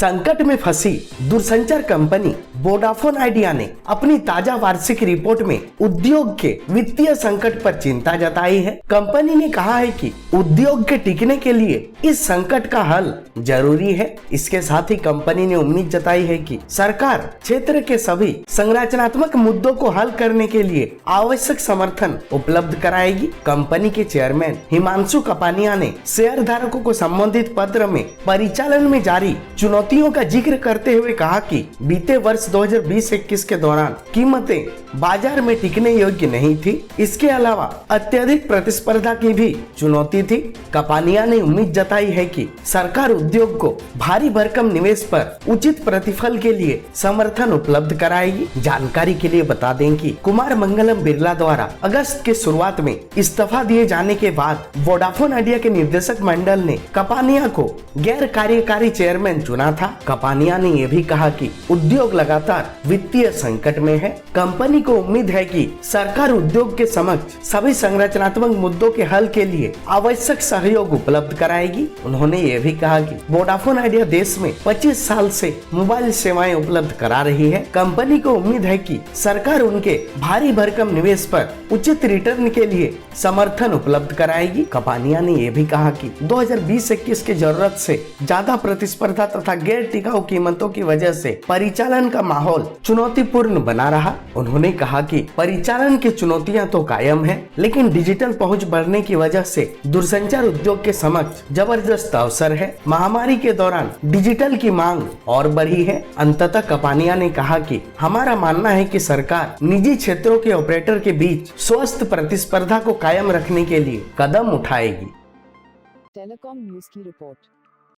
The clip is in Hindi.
संकट में फंसी दूरसंचार कंपनी वोडाफोन आइडिया ने अपनी ताजा वार्षिक रिपोर्ट में उद्योग के वित्तीय संकट पर चिंता जताई है। कंपनी ने कहा है कि उद्योग के टिकने के लिए इस संकट का हल जरूरी है। इसके साथ ही कंपनी ने उम्मीद जताई है कि सरकार क्षेत्र के सभी संरचनात्मक मुद्दों को हल करने के लिए आवश्यक समर्थन उपलब्ध कराएगी। कंपनी के चेयरमैन हिमांशु कपानिया ने शेयर धारकों को संबंधित पत्र में परिचालन में जारी चुनौतियों का जिक्र करते हुए कहा कि बीते वर्ष 2020-21 के दौरान कीमतें बाजार में टिकने योग्य नहीं थी। इसके अलावा अत्यधिक प्रतिस्पर्धा की भी चुनौती थी। कपानिया ने उम्मीद जताई है कि सरकार उद्योग को भारी भरकम निवेश पर उचित प्रतिफल के लिए समर्थन उपलब्ध कराएगी। जानकारी के लिए बता दें कि कुमार मंगलम बिरला द्वारा अगस्त के शुरुआत में इस्तीफा दिए जाने के बाद वोडाफोन आइडिया के निदेशक मंडल ने कपानिया को गैर कार्यकारी चेयरमैन चुना था। कपानिया ने यह भी कहा कि उद्योग लगातार वित्तीय संकट में है। कंपनी को उम्मीद है कि सरकार उद्योग के समक्ष सभी संरचनात्मक मुद्दों के हल के लिए आवश्यक सहयोग उपलब्ध कराएगी। उन्होंने ये भी कहा कि वोडाफोन आइडिया देश में 25 साल से मोबाइल सेवाएं उपलब्ध करा रही है। कंपनी को उम्मीद है कि सरकार उनके भारी भरकम निवेश पर उचित रिटर्न के लिए समर्थन उपलब्ध कराएगी। कपानिया ने यह भी कहा कि 2020-21 की जरूरत से ज्यादा प्रतिस्पर्धा तथा गैर टिकाऊ कीमतों की वजह से परिचालन का माहौल चुनौतीपूर्ण बना रहा। उन्होंने कहा कि परिचालन की चुनौतियां तो कायम है, लेकिन डिजिटल पहुंच बढ़ने की वजह से दूरसंचार उद्योग के समक्ष जबरदस्त अवसर है। महामारी के दौरान डिजिटल की मांग और बढ़ी है। अंततः कपानिया ने कहा कि हमारा मानना है कि सरकार निजी क्षेत्रों के ऑपरेटर के बीच स्वस्थ प्रतिस्पर्धा को कायम रखने के लिए कदम उठाएगी। टेलीकॉम न्यूज की रिपोर्ट।